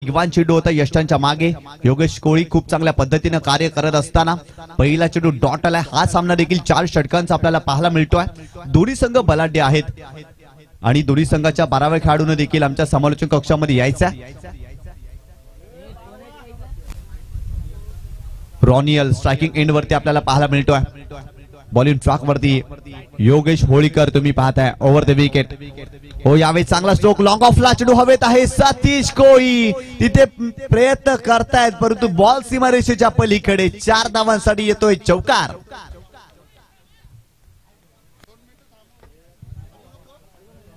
इवान चेंडू होता यष्टांच्या मागे. योगेश कोळी खूप चांगल्या पद्धतीने कार्य करत असताना पहिला चेंडू डॉट आलाय. हा सामना देखील 4 षटकांचा आपल्याला पाहायला मिळतोय. दोन्ही संघ बलाढ्य आहेत आणि दोन्ही संघाच्या 12व्या खेळाडूने देखील आमच्या समालोचन कक्षामध्ये यायचा. रॉनियल स्ट्रायकिंग एंड वरती आपल्याला पाहायला मिळतोय. बॉलिंग ट्रॅक वरती योगेश होळीकर तुम्ही पाहताय ओव्हर द विकेट. हो, यावेळी चांगला स्ट्रोक लॉंग ऑफ ला चेंडू हवेत आहे. सतीश कोळी तिथे प्रयत्न करतायत परंतु बॉल सीमारेषेच्या पलीकडे. 4 धावांसाठी येतोय चौकार.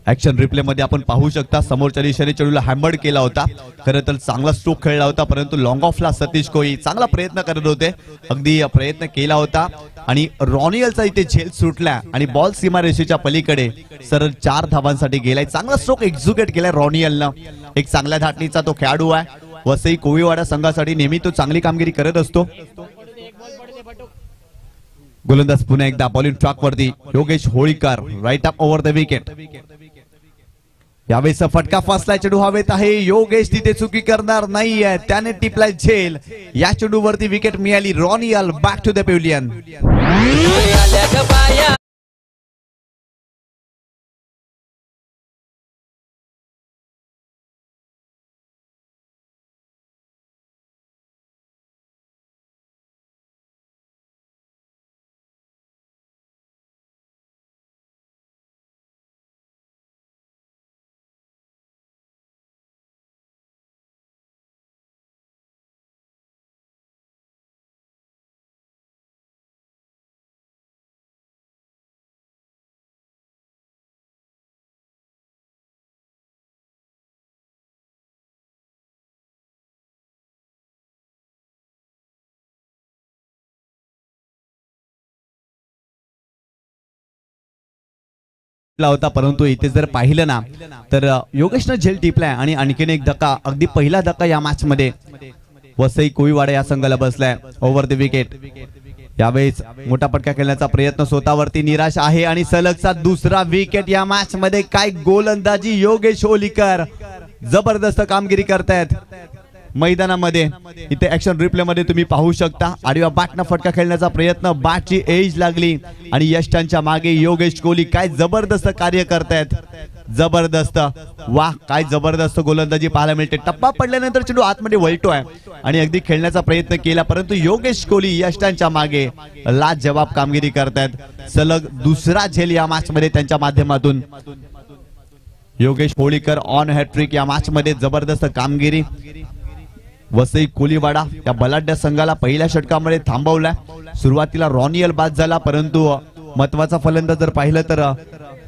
ऍक्शन रिप्ले मध्ये आपण पाहू शकता समोरच्या दिशेने चेंडूला हॅमर्ड केला होता. खरं तर चांगला स्ट्रोक खेळला होता परंतु लॉंग ऑफला सतीश कोळी चांगला प्रयत्न करत होते. अगदी प्रयत्न केला होता आणि रॉनियलचा इथे झेल सुटला आणि बॉल सीमारेषेच्या पलीकडे सरळ 4 धावांसाठी गेलाय. चांगला स्ट्रोक एक्झिक्यूट केलाय रॉनियलनं. एक चांगल्या धाटणीचा तो खेळाडू आहे. वसई कोळीवाडा संघासाठी नेहमी तो चांगली कामगिरी करत असतो. गोलंदाज पुन्हा एकदा बॉलिंग ट्रॅक वरती Yogesh Holikar right up over the wicket. यावेळेस फटका फसलाय. चेंडू हवेत आहे. योगेश तिथे चुकी करणार नाहीये. त्याने टिपलाय झेल. या चेंडूवरती विकेट मिळाली. रॉनियल बॅक टू द पॅव्हिलियन. होता परंतु इथे जर पाहिलं ना तर योगेशनं झेल टिपलाय आणि आणखीन एक धक्का, अगदी पहिला धक्का या मॅच मध्ये वसई कोळीवाडा या संघाला बसलाय ओव्हर द विकेट. यावेळेस मोठा फटका खेळण्याचा प्रयत्न स्वतःवरती निराश आहे आणि सलगचा दुसरा विकेट या मॅच मध्ये. काय गोलंदाजी योगेश होळीकर जबरदस्त कामगिरी करतायत मैदानामध्ये. इथे ऍक्शन रिप्ले मध्ये तुम्ही पाहू शकता आडव्या बॅटनं फटका खेळण्याचा प्रयत्न, बॅटची एज लागली आणि यष्टांच्या मागे योगेश कोहली काय जबरदस्त कार्य करतायत. जबरदस्त, वाह काय जबरदस्त गोलंदाजी पाहायला मिळते. टप्पा पडल्यानंतर चेंडू आतमध्ये वळतोय आणि अगदी खेळण्याचा प्रयत्न केला परंतु योगेश कोहली यष्टांच्या मागे लाजवाब कामगिरी करतायत. सलग दुसरा झेल या मॅच मध्ये त्यांच्या माध्यमातून. योगेश होळीकर ऑन हॅट्रिक या मॅच मध्ये. जबरदस्त कामगिरी. वसई कोळीवाडा या बलाढ्य संघाला पहिल्या षटकामध्ये थांबवलाय. सुरुवातीला रॉनियल बाद झाला परंतु महत्वाचा फलंदाज जर पाहिलं तर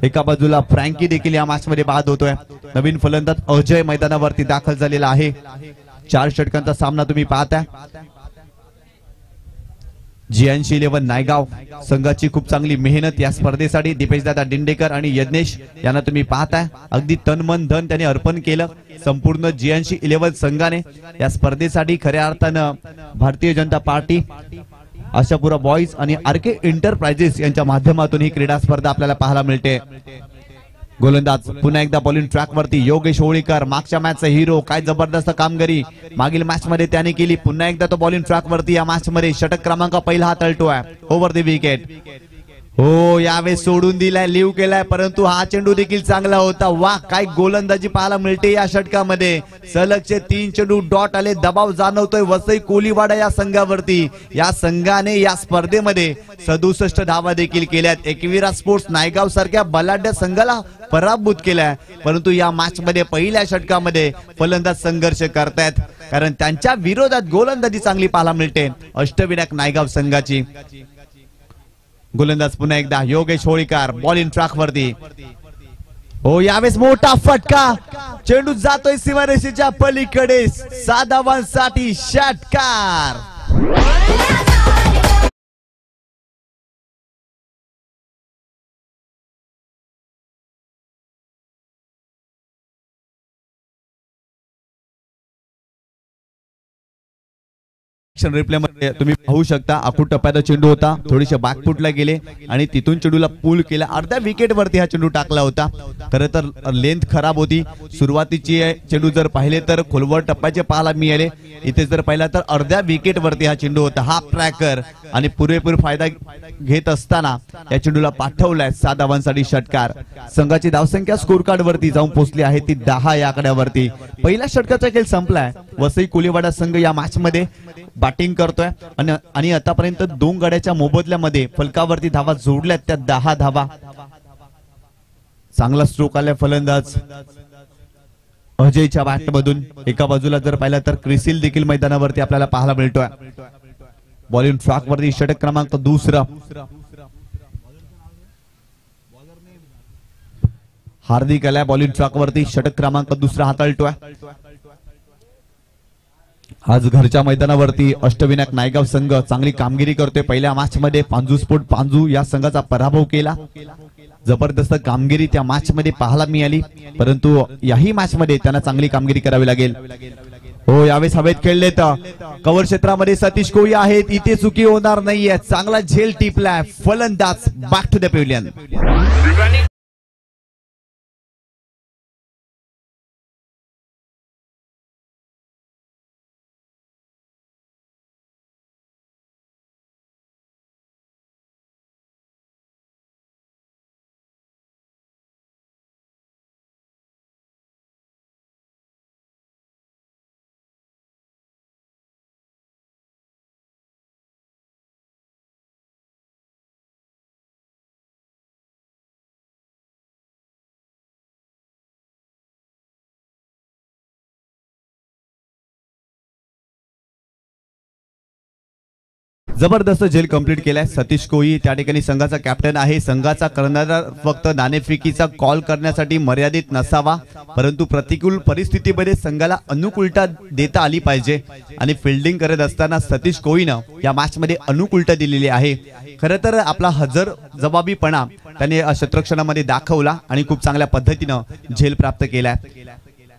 एका बाजूला फ्रँकी देखील या मॅच मध्ये बाद होतोय. नवीन फलंदाज अजय मैदानावरती दाखल झालेला आहे. 4 षटकांचा सामना तुम्ही पाहताय. GN11 नायगाव संघाची खूप चांगली मेहनत या स्पर्धेसाठी. दीपेशदादा दिंडेकर आणि यज्ञेश यांना तुम्ही पाहताय. अगदी तन मन धन त्यांनी अर्पण केलं. संपूर्ण GN11 संघाने या स्पर्धेसाठी खऱ्या अर्थानं भारतीय जनता पार्टी, आशापुरा बॉईज आणि RK एंटरप्राइजेस यांच्या माध्यमातून ही क्रीडा स्पर्धा आपल्याला पाहायला मिळते. गोलंदाज पुन्हा एकदा बॉलिंग ट्रॅक वरती योगेश होळीकर, मागच्या मॅचचा हिरो. काय जबरदस्त कामगिरी मागील मॅच मध्ये त्याने केली. पुन्हा एकदा तो बॉलिंग ट्रॅक वरती या मॅच मध्ये. षटक क्रमांक पहिला हा तळतोय ओव्हर द विकेट. हो, यावेळेस सोडून दिलाय, लिव्ह केलाय परंतु हा चेंडू देखील चांगला होता. वाह काय गोलंदाजी पाहायला मिळते या षटकामध्ये. सलगचे 3 चेंडू डॉट आले. दबाव जाणवतोय वसई कोळीवाडा या संघावरती. या संघाने या स्पर्धेमध्ये 67 धावा देखील केल्यात. एकविरा स्पोर्ट्स नायगाव सारख्या बलाढ्य संघाला पराभूत केलाय परंतु या मॅच मध्ये पहिल्या षटकामध्ये फलंदाज संघर्ष करतायत कारण त्यांच्या विरोधात गोलंदाजी चांगली पाहायला मिळते अष्टविनायक नायगाव संघाची. गोलंदाज पुन्हा एकदा योगेश होळीकर बॉलिंग ट्रॅक वरती. हो, यावेळेस मोठा फटका. चेंडू जातोय सीमारेषेच्या पलीकडे. 6 धावांसाठी षटकार. रिप्ले मध्ये तुम्ही पाहू शकता आखूड टप्प्यात चेंडू होता, थोडीशे बॅकफुटला गेले आणि तिथून चेंडूला पूल केला, अर्ध्या विकेट वरती हा चेंडू टाकला होता। खरं तर लेंथ खराब होती, सुरुवातीची चेंडू जर पाहिले तर खोलवर टप्प्याचे पाहायला मिळाले, इथे जर पाहिला तर अर्ध्या विकेट वरती हा चेंडू होता। हाफ ट्रॅकर आणि पुरेपूर फायदा घेत असताना या चेंडूला पाठवलाय 7 धावांसाठी षटकार। संघाची धावसंख्या स्कोर कार्ड वरती जाऊन पोहोचली आहे ती 10 या आकड्यावरती। पहिल्या षटकाचा खेळ संपलाय, वसई कोळीवाडा संघ या मॅच मध्ये बॅटिंग करतोय आणि आतापर्यंत 2 गड्याच्या मोबदल्यामध्ये फलकावरती धावा जोडल्यात, त्या 10 धावा। चांगला स्ट्रोक आलाय फलंदाज अजयच्या बॅट मधून। एका बाजूला जर पाहिलं तर क्रिसिल देखील मैदानावरती आपल्याला पाहायला मिळतोय। बॉलिंग ट्रॅक वरती षटक क्रमांक 2 हार्दिक आलाय बॉलिंग ट्रॅक वरती, षटक क्रमांक 2 हाताळतोय। आज घरच्या मैदानावरती अष्टविनायक नायगाव संघ चांगली कामगिरी करतोय। पहिल्या मॅच मध्ये पांजू स्पोर्ट पांजू या संघाचा पराभव केला, जबरदस्त कामगिरी त्या मॅच मध्ये पाहायला मिळाली, परंतु याही मॅच मध्ये त्यांना चांगली कामगिरी करावी लागेल। हो, यावेळेस हवेत खेळले तर कव्हर क्षेत्रामध्ये सतीश कोळी आहेत, इथे चुकी होणार नाहीये, चांगला झेल टिपलाय फलंदाज बॅक टू द पॅव्हिलियन। जबरदस्त झेल कंप्लीट केलाय सतीश कोळी, त्या ठिकाणी संघाचा कॅप्टन आहे। संघाचा कर्णधार फक्त नाणेफेकीचा कॉल करण्यासाठी मर्यादित नसावा, परंतु प्रतिकूल परिस्थितीमध्ये संघाला अनुकूलता देता आली पाहिजे आणि फिल्डिंग करत असताना सतीश कोळीनं या मॅच मध्ये अनुकूलता दिलेली आहे। खरं तर आपला हजर जबाबीपणा त्याने क्षेत्ररक्षणामध्ये दाखवला आणि खूप चांगल्या पद्धतीनं झेल प्राप्त केलाय।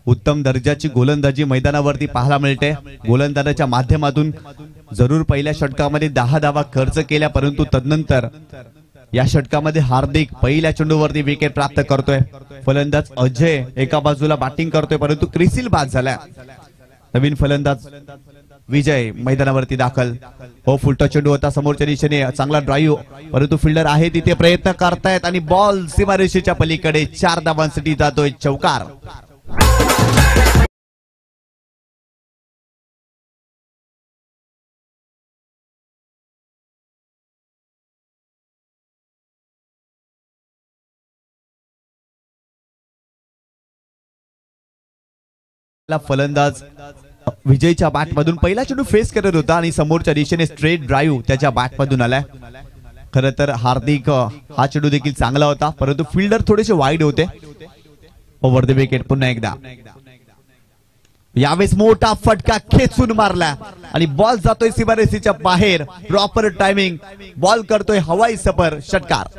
उत्तम दर्जाची गोलंदाजी मैदानावरती पाहायला मिळते। गोलंदाजाच्या माध्यमातून जरूर पहिल्या षटकामध्ये 10 धावा खर्च केल्या, परंतु तदनंतर या षटकामध्ये हार्दिक पहिल्या चेंडूवरती विकेट प्राप्त करतोय। फलंदाज अजय एका बाजूला बॅटिंग करतोय, परंतु क्रिसिल बाद झाला। नवीन फलंदाज विजय मैदानावरती दाखल। हो, फुलटा चेंडू होता समोरच्या दिशेने, चांगला ड्राईव्ह, परंतु फिल्डर आहे तिथे प्रयत्न करतायत आणि बॉल सीमारेषेच्या पलीकडे 4 धावांसाठी जातोय, चौकार। फलंदाज विजयच्या बॅट मधून पहिला चेंडू फेस करत होता आणि समोरच्या दिशेने स्ट्रेट ड्राईव्ह त्याच्या बॅट मधून आलाय। खरं तर हार्दिक हा चेंडू देखील चांगला होता, परंतु फिल्डर थोडेसे वाईड होते। ओव्हर द विकेट पुन्हा एकदा, यावेळेस मोठा फटका खेचून मारला आणि बॉल जातोय सीमारेषेच्या बाहेर। प्रॉपर टायमिंग, बॉल करतोय हवाई सफर, षटकार।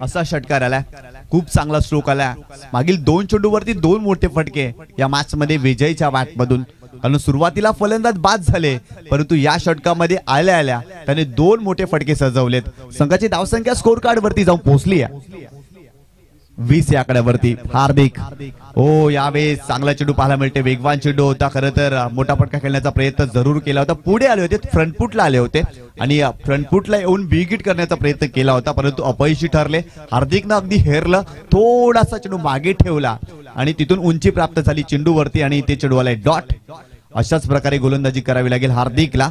असा षटकार आला, खूप चांगला स्ट्रोक आला। मागील 2 चेंडूवरती 2 मोठे फटके या मॅच मध्ये विजयच्या बॅट मधून, कारण सुरुवातीला फलंदाज बाद झाले, परंतु या षटकामध्ये आल्या आल्या त्याने 2 मोठे फटके सजवलेत। संघाची धावसंख्या स्कोर कार्ड वरती जाऊन पोहोचली आहे 20 या आकड्यावरती। हार्दिक, हो, यावेळेस चांगला चेंडू पाहायला मिळते, वेगवान चेंडू होता। खरं तर मोठा फटका खेळण्याचा प्रयत्न जरूर केला होता, पुढे आले होते, फ्रंट फुटला आले होते आणि फ्रंट फुटला येऊन बिगिट करण्याचा प्रयत्न केला होता, परंतु अपयशी ठरले। हार्दिकनं अगदी हेरलं, थोडासा चेंडू मागे ठेवला आणि तिथून उंची प्राप्त झाली चेंडूवरती आणि ते चेंडू आलाय डॉट। अशाच प्रकारे गोलंदाजी करावी लागेल हार्दिकला।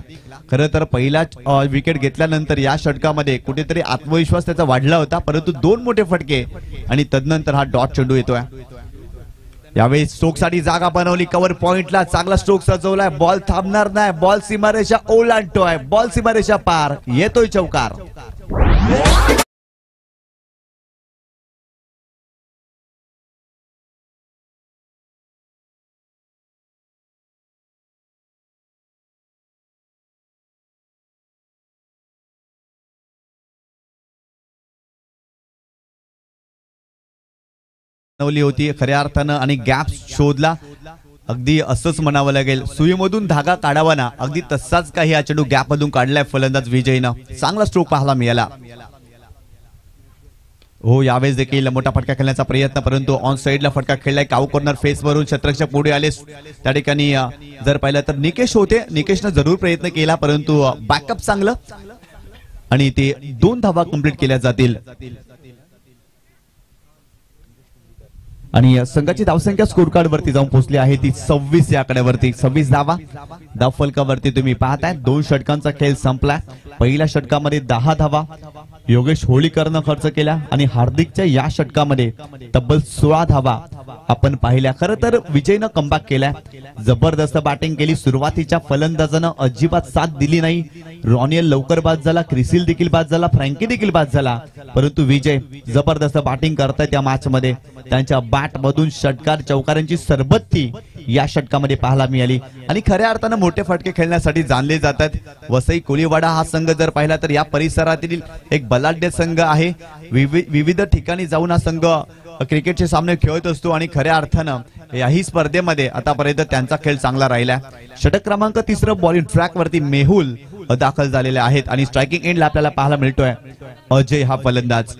खरं तर पहिला विकेट घेतल्यानंतर या षटकामध्ये कुठेतरी आत्मविश्वास त्याचा वाढला होता, परंतु 2 मोठे फटके आणि तदनंतर हा डॉट चेंडू येतोय। यावेळी स्ट्रोक साठी जागा बनवली, कव्हर पॉइंटला चांगला स्ट्रोक सजवलाय, बॉल थांबणार नाही, बॉल सीमारेषा ओलांडतोय, बॉल सीमारेषा पार, येतोय चौकार। बनवली होती खऱ्या अर्थानं आणि गॅप शोधला. अगदी असंच म्हणावं लागेल, सुईमधून धागा काढावा ना, अगदी तसाच काही हा चेंडू गॅप मधून काढलाय फलंदाज विजयनं. चांगला स्ट्रोक पाहायला मिळाला. हो, यावेळेस देखील मोठा फटका खेळण्याचा प्रयत्न, परंतु ऑन साइडला फटका खेळलाय. काऊ कॉर्नर फेस वरून शतरक्षक पुढे आले. त्या ठिकाणी जर पाहिलं तर निकेश होते, निकेशनं जरूर प्रयत्न केला, परंतु बॅकअप चांगलं आणि ते 2 धावा कंप्लीट केल्या जातील. आणि संघाची धावसंख्या स्कोर कार्ड वरती जाऊन पोहोचली आहे ती 26 या आकड्यावरती. 26 धावा धाव फलकावरती तुम्ही पाहताय. 2 षटकांचा खेळ संपला. पहिल्या षटकामध्ये 10 धावा योगेश होळीकरनं खर्च केला आणि हार्दिकच्या या षटकामध्ये तब्बल 16 धावा आपण पाहिल्या. खरं तर विजयनं कमबॅक केलाय. जबरदस्त बॅटिंग केली. सुरुवातीच्या फलंदाजानं अजिबात साथ दिली नाही. रॉनियल लवकर बाद झाला, क्रिसिल देखील बाद झाला, फ्रँकी देखील बाद झाला, परंतु विजय जबरदस्त बॅटिंग करतायत त्या मॅच मध्ये. त्यांच्या बॅट मधून षटकार चौकारांची सरबत्ती या षटकामध्ये पाहायला मिळाली आणि खऱ्या अर्थानं मोठे फटके खेळण्यासाठी जाणले जातात. वसई कोळीवाडा हा संघ जर पाहिला तर या परिसरातील एक बलाढ्य संघ आहे. विविध ठिकाणी जाऊन हा संघ क्रिकेटचे सामने खेळत असतो आणि खऱ्या अर्थानं याही स्पर्धेमध्ये आतापर्यंत त्यांचा खेळ चांगला राहिला. षटक क्रमांक 3 बॉलिंग ट्रॅक वरती मेहुल दाखल झालेले आहेत आणि स्ट्रायकिंग एंडला आपल्याला पाहायला मिळतोय अजय हा फलंदाज.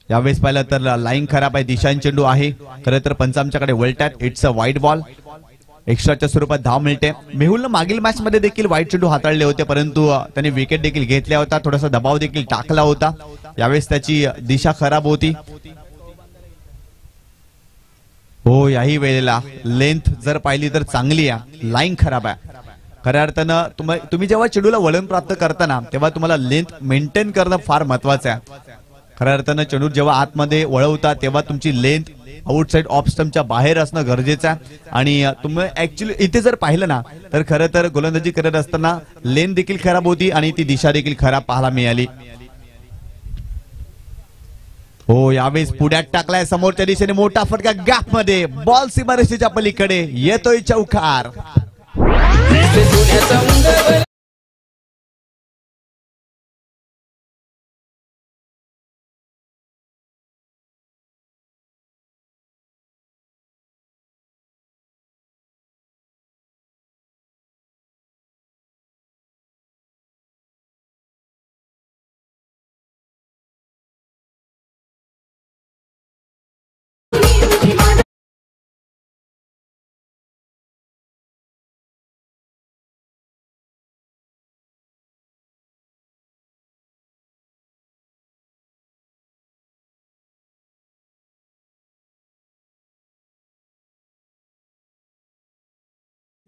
यावेळेस पाहिलं तर लाईन खराब आहे. दिशांत चेंडू आहे. खरं तर पंचांच्याकडे वळतात. It's a wide ball. एक्स्ट्राच्या स्वरूपात धाव मिळते. मेहुलनं मागील मॅच मध्ये देखील वाईट चेंडू हाताळले होते, परंतु त्याने विकेट देखील घेतल्या होता. थोडासा दबाव देखील टाकला होता. यावेळेस त्याची दिशा खराब होती. हो, याही वेळेला लेंथ जर पाहिली तर चांगली आहे, लाईन खराब आहे. खऱ्या अर्थानं तुम्ही जेव्हा चेंडूला वळण प्राप्त करताना तेव्हा तुम्हाला लेंथ मेंटेन करणं फार महत्वाचं आहे. खऱ्या अर्थानं चेंडू जेव्हा आतमध्ये वळवता तेव्हा तुमची लेंथ आउटसाइड ऑफ स्टंपच्या बाहेर असणं गरजेचं आहे. आणि तुम्ही ऍक्च्युअली इथे जर पाहिलं ना तर खरं तर गोलंदाजी करत असताना लेंथ देखील खराब होती आणि ती दिशा देखील खराब पाहायला मिळाली. हो, यावेळेस पुढ्यात टाकलाय समोरच्या दिशेने मोठा फटका गॅप मध्ये. बॉल सीमारेषेच्या पलीकडे येतोय चौकार.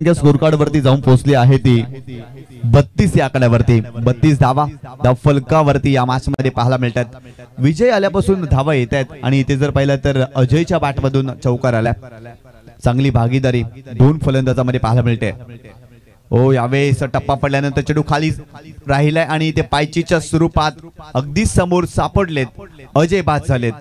स्कोर कार्ड वरती जाऊन पोहोचली आहे ती 32 या आकड्यावरती. 32 धावा धाव फलकावरती या मॅच मध्ये पाहायला मिळतात. विजय आल्यापासून धावा येत आहेत आणि इथे जर पाहिलं तर अजयच्या बॅट मधून चौकार आला. चांगली भागीदारी 2 फलंदाजामध्ये पाहायला मिळते. हो, यावेळेस टप्पा पडल्यानंतर चेंडू खाली राहिलाय आणि ते पायचीच्या स्वरूपात अगदी समोर सापडलेत. अजय बाद झालेत.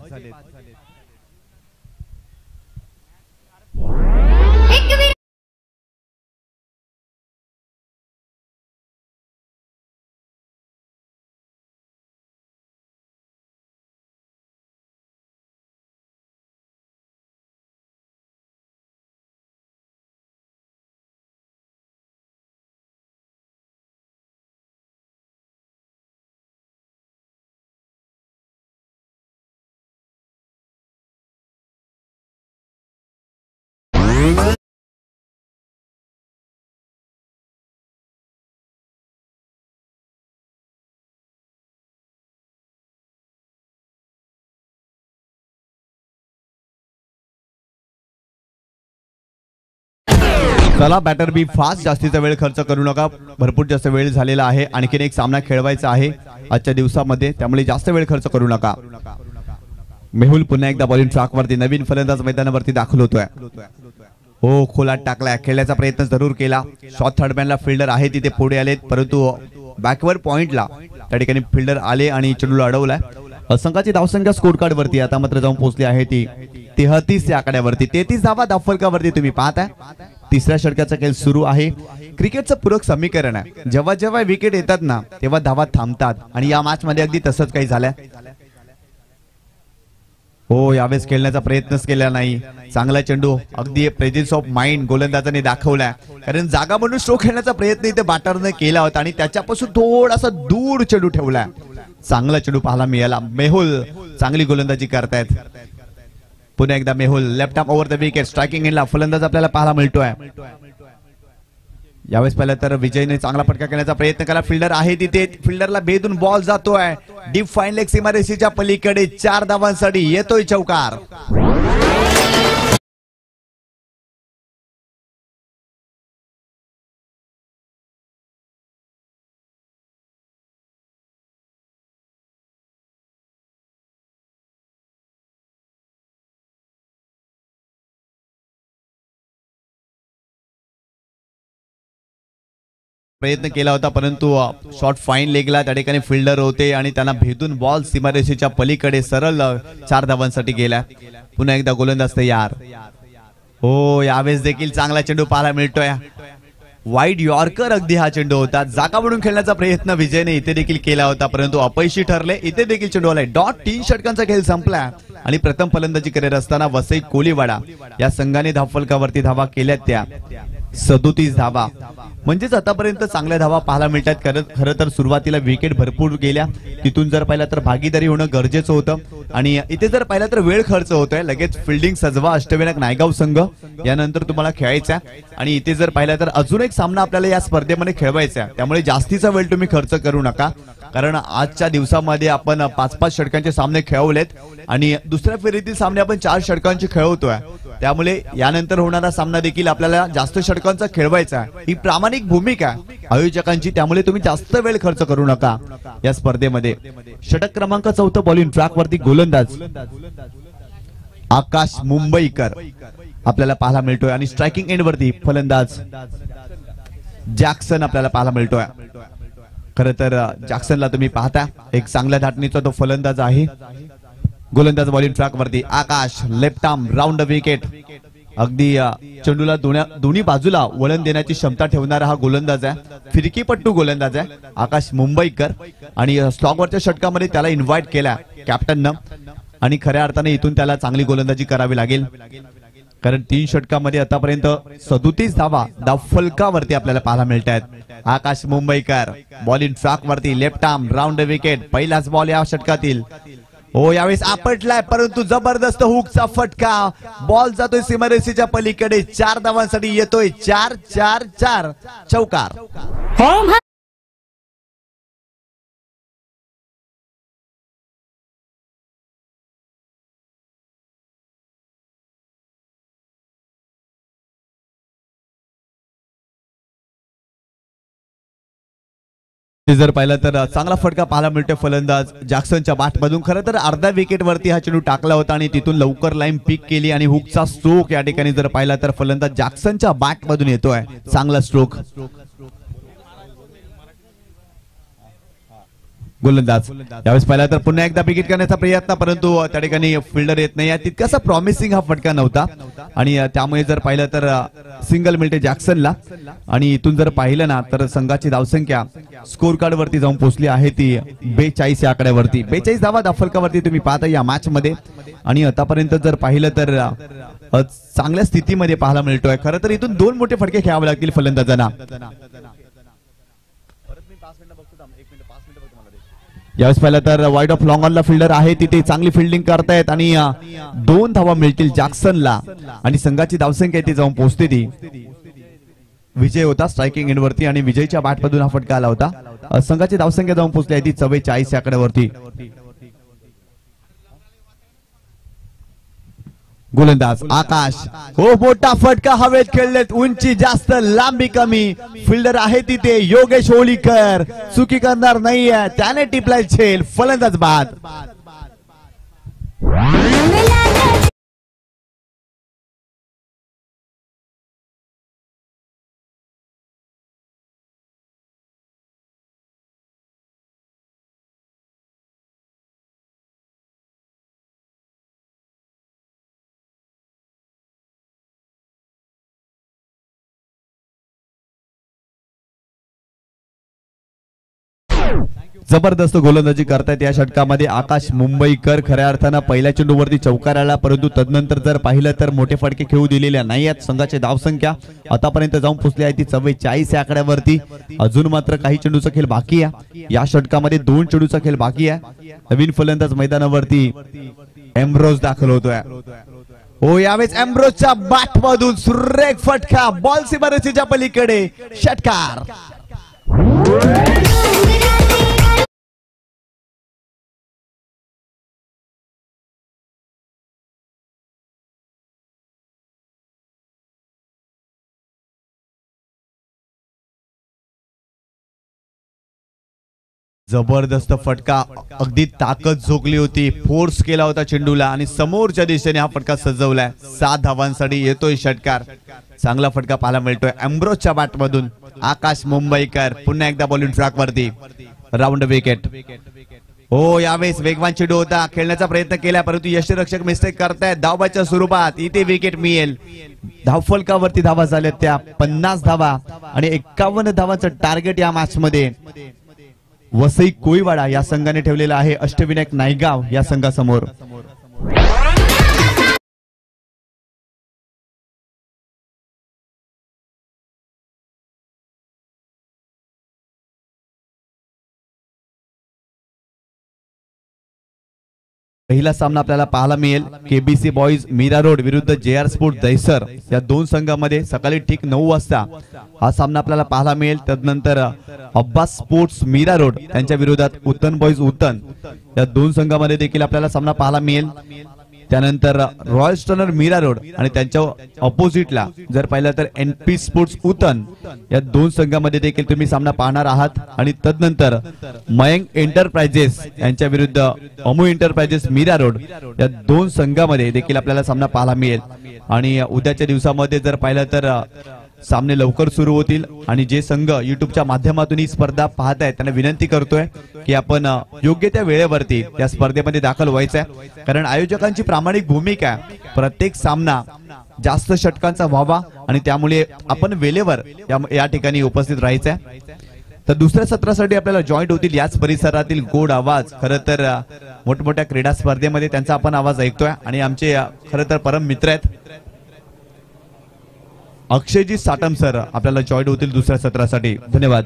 चला बॅटर बी फास्ट, जास्तीचा वेळ खर्च करू नका. भरपूर जास्त वेळ झालेला आहे. आणखीन एक सामना खेळवायचा आहे आजच्या दिवसामध्ये, त्यामुळे जास्त वेळ खर्च करू नका. मेहुल पुन्हा एकदा बॉलिंग ट्रॅक वरती. नवीन फलंदाज मैदानावरती दाखल होतोय. हो, खोलात टाकलाय. खेळण्याचा प्रयत्न जरूर केला. शॉर्ट थर्ड मॅनला फिल्डर आहे तिथे पुढे आलेत, परंतु बॅकवर्ड पॉइंटला त्या ठिकाणी फिल्डर आले आणि चेंडूला अडवलाय. संघाची धावसंख्या स्कोर कार्ड वरती आता मात्र जाऊन पोहोचली आहे ती 33 या आकड्यावरती. 33 धावा धाव फलकावरती तुम्ही पाहताय. तिसऱ्या षटकाचा खेळ सुरू आहे. क्रिकेटचं पूरक समीकरण आहे. जेव्हा जेव्हा विकेट येतात ना तेव्हा धावा थांबतात आणि या मॅच मध्ये अगदी तसंच काही झालंय. हो, यावेळेस खेळण्याचा प्रयत्नच केला नाही. चांगला चेंडू, अगदी प्रेझेन्स ऑफ माइंड गोलंदाजाने दाखवलाय. कारण जागा म्हणून स्ट्रोक खेळण्याचा प्रयत्न इथे बॅटरने केला होता आणि त्याच्यापासून थोडासा दूर चेंडू ठेवलाय. चांगला चेंडू पाहायला मिळाला. मेहुल चांगली गोलंदाजी करतायत. पुन्हा एकदा Mehul left arm over the wicket. Striking एंडला फलंदाज आपल्याला पाहायला मिळतोय. यावेळेस पहिला तर विजयने चांगला फटका करण्याचा प्रयत्न केला. फिल्डर आहे तिथे, फिल्डरला भेदून बॉल जातोय डीप फाईन लेग सीमारेषेच्या पलीकडे. 4 धावांसाठी येतोय चौकार. प्रयत्न केला होता परंतु शॉट फाईन लेगला त्या ठिकाणी फिल्डर होते आणि त्यांना भेदून बॉल सीमारेषेच्या पलीकडे सरळ 4 धावांसाठी गेला. पुन्हा एकदा गोलंदाज तयार. हो, यावेळेस देखील चांगला चेंडू पाहायला मिळतोय. वाईड यॉर्कर अगदी हा चेंडू होता. जागा म्हणून खेळण्याचा प्रयत्न विजयने इथे देखील केला होता परंतु अपयशी ठरले. इथे देखील चेंडू आलाय. डॉट 3 षटकांचा खेळ संपला आणि प्रथम फलंदाजी करीत असताना वसई कोलीवाडा या संघाने धावफलकावरती धावा केल्यात त्या 37 धावा. म्हणजेच आतापर्यंत चांगल्या धावा पाहायला मिळतात. खरं तर सुरुवातीला विकेट भरपूर गेल्या. तिथून जर पाहिलं तर भागीदारी होणं गरजेचं होतं आणि इथे जर पाहिलं तर वेळ खर्च होतोय. लगेच फिल्डिंग सजवा अष्टविनायक नायगाव संघ यानंतर तुम्हाला खेळायचा आणि इथे जर पाहिलं तर अजून एक सामना आपल्याला या स्पर्धेमध्ये खेळवायचा. त्यामुळे जास्तीचा वेळ तुम्ही खर्च करू नका कारण आजच्या दिवसामध्ये आपण 5-5 षटकांचे सामने खेळवलेत आणि दुसऱ्या फेरीतील सामने आपण 4 षटकांचे खेळवतोय. त्यामुळे यानंतर होणारा सामना देखील आपल्याला जास्त षटकांचा खेळवायचा आहे. ही प्रामाणिक भूमिका आहे आयोजकांची. त्यामुळे तुम्ही जास्त वेळ खर्च करू नका या स्पर्धेमध्ये. षटक क्रमांक 4 बॉलिंग ट्रॅक वरती गोलंदाज आकाश मुंबईकर आपल्याला पाहायला मिळतोय आणि स्ट्रायकिंग एंड वरती फलंदाज जॅक्सन आपल्याला पाहायला मिळतोय. खरं तर जॅक्सनला तुम्ही पाहता एक चांगल्या धाटणीचा तो फलंदाज आहे. गोलंदाज बॉलिंग ट्रॅक वरती Akash left arm round the wicket. अगदी चेंडूला दोन्ही बाजूला वळण देण्याची क्षमता ठेवणारा हा गोलंदाज आहे. फिरकीपट्टू गोलंदाज आहे आकाश मुंबईकर आणि स्लॉगवरच्या षटकामध्ये त्याला इन्व्हाइट केला कॅप्टननं आणि खऱ्या अर्थाने इथून त्याला चांगली गोलंदाजी करावी लागेल कारण 3 षटकामध्ये आतापर्यंत 37 धावा धावफलकावरती आपल्याला पाहायला मिळत आहेत. आकाश मुंबईकर बॉलिंग ट्रॅक वरती left arm round the wicket. पहिलाच बॉल या षटकातील. हो, यावेळेस आपटलाय परंतु जबरदस्त हुकचा फटका. बॉल जातोय सीमारेषेच्या पलीकडे. 4 धावांसाठी येतोय 4-4-4 चौकार. जर पाहिलं तर चांगला फटका पाहायला मिळतोय फलंदाज जॅक्सनच्या बॅटमधून. खरं तर अर्ध्या विकेट वरती हा चेंडू टाकला होता आणि तिथून लवकर लाईन पिक केली आणि हुकचा स्ट्रोक या ठिकाणी जर पाहिला तर फलंदाज जॅक्सनच्या बॅटमधून येतोय. चांगला स्ट्रोक. गोलंदाज यावेळेस पाहिला तर पुन्हा एकदा विकेट करण्याचा प्रयत्न परंतु त्या ठिकाणी फिल्डर येत नाही. तितकासा प्रॉमिसिंग हा फटका नव्हता आणि त्यामुळे जर पाहिलं तर सिंगल मिळते जॅक्सनला आणि इथून जर पाहिलं ना तर संघाची धावसंख्या स्कोर कार्ड वरती जाऊन पोहोचली आहे ती 42 या आकड्यावरती. 42 धावा धावफलकावरती तुम्ही पाहता या मॅच मध्ये आणि आतापर्यंत जर पाहिलं तर चांगल्या स्थितीमध्ये पाहायला मिळतोय. खरं तर इथून 2 मोठे फटके खेळावे लागतील फलंदाजांना. यावेळेस पाहिलं तर वाईड ऑफ लॉंग ऑनला फिल्डर आहे तिथे चांगली फिल्डिंग करतायत आणि 2 धावा मिळतील जॅक्सनला आणि संघाची धावसंख्या इथे जाऊन पोहोचते ती. विजय होता स्ट्रायकिंग एंड वरती आणि विजयच्या बॅटमधून हा फटका आला होता. संघाची धावसंख्या जाऊन पोहोचली आहे ती 44 या आकड्यावरती. गोलंदाज आकाश. हो, मोठा फटका हवेत खेळलेत. उंची जास्त लांबी कमी. फिल्डर आहे तिथे योगेश होळीकर. चुकी करणार नाहीये त्याने टिपलाय झेल. फलंदाज बाद. जबरदस्त गोलंदाजी करतायत या षटकामध्ये आकाश मुंबईकर. खऱ्या अर्थानं पहिल्या चेंडूवरती चौकार आला, परंतु तदनंतर जर पाहिलं तर मोठे फटके खेळू दिलेल्या नाही आहेत. संघाची धावसंख्या आतापर्यंत जाऊन पोहोचली आहे ती 44 या आकड्यावरती. अजून मात्र काही चेंडूचा खेळ बाकी आहे. या षटकामध्ये 2 चेंडूचा खेळ बाकी आहे. नवीन फलंदाज मैदानावरती एम्ब्रोज दाखल होतोय. हो, यावेळेस एम्ब्रोजच्या बॅट मधून सुरेख फटका, बॉल सीमारेषेच्या पलीकडे षटकार. जबरदस्त फटका, अगदी ताकद झोकली होती, फोर्स केला होता चेंडूला आणि समोरच्या दिशेने हा फटका सजवलाय. 7 धावांसाठी येतोय षटकार. चांगला फटका पाहायला मिळतोय एम्ब्रोजच्या बॅट मधून. आकाश मुंबईकर पुन्हा एकदा बॉलिंग ट्रॅक वरती, राऊंड विकेट. हो, यावेळेस वेगवान चेंडू होता, खेळण्याचा प्रयत्न केला परंतु यष्टीरक्षक मिस्टेक करतायत. धावबाच्या स्वरूपात इथे विकेट मिळेल. धावफलकावरती धावा झाल्या त्या 50 धावा आणि 51 धावांचं टार्गेट या मॅच मध्ये वसई कोळीवाडा या संघाने ठेवलेला आहे अष्टविनायक नायगाव या संघासमोर. पहिला सामना आपल्याला पाहायला मिळेल केबीसी बॉईज मीरा रोड विरुद्ध JR स्पोर्ट दहिसर या 2 संघांमध्ये. सकाळी ठीक 9 वाजता हा सामना आपल्याला पाहायला मिळेल. त्यानंतर अब्बास स्पोर्ट्स मीरा रोड त्यांच्या विरोधात उतन बॉईज उतन या 2 संघांमध्ये देखील आपल्याला सामना पाहायला मिळेल. त्यानंतर रॉयल स्टर्नर मीरा रोड आणि त्यांच्या ऑपोजिटला जर पाहिलं तर NP स्पोर्ट्स उतन या 2 संघांमध्ये देखील तुम्ही सामना पाहणार आहात. आणि तदनंतर मयंक एंटरप्राइजेस यांच्या विरुद्ध अमू एंटरप्राइजेस मीरा रोड या 2 संघांमध्ये देखील आपल्याला सामना पाहायला मिळेल. आणि उद्याच्या दिवसामध्ये जर पाहिलं तर सामने लवकर सुरू होतील आणि जे संघ युट्यूबच्या माध्यमातून ही स्पर्धा पाहत आहेत त्यांना विनंती करतोय की आपण योग्य त्या वेळेवरती या स्पर्धेमध्ये दाखल व्हायचं आहे. कारण आयोजकांची प्रामाणिक भूमिका आहे प्रत्येक सामना जास्त षटकांचा व्हावा आणि त्यामुळे आपण वेळेवर या ठिकाणी उपस्थित राहायचं आहे. तर दुसऱ्या सत्रासाठी आपल्याला जॉईंट होतील याच परिसरातील गोड आवाज. खरं तर मोठमोठ्या क्रीडा स्पर्धेमध्ये त्यांचा आपण आवाज ऐकतोय आणि आमचे खरं तर परम मित्र आहेत अक्षयजी साटम सर आपल्याला जॉईन होतील दुसऱ्या सत्रासाठी. धन्यवाद.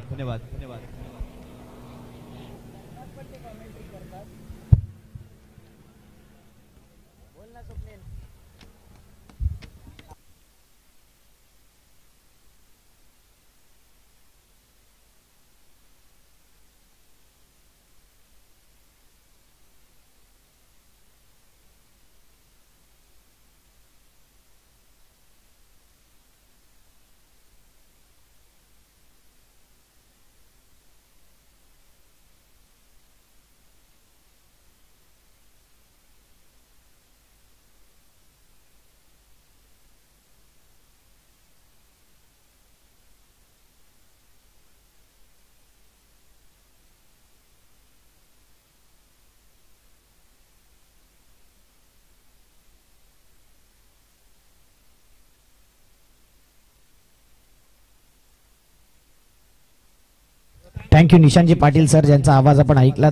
थँक्यू निशांतजी पाटील सर, ज्यांचा आवाज आपण ऐकलात,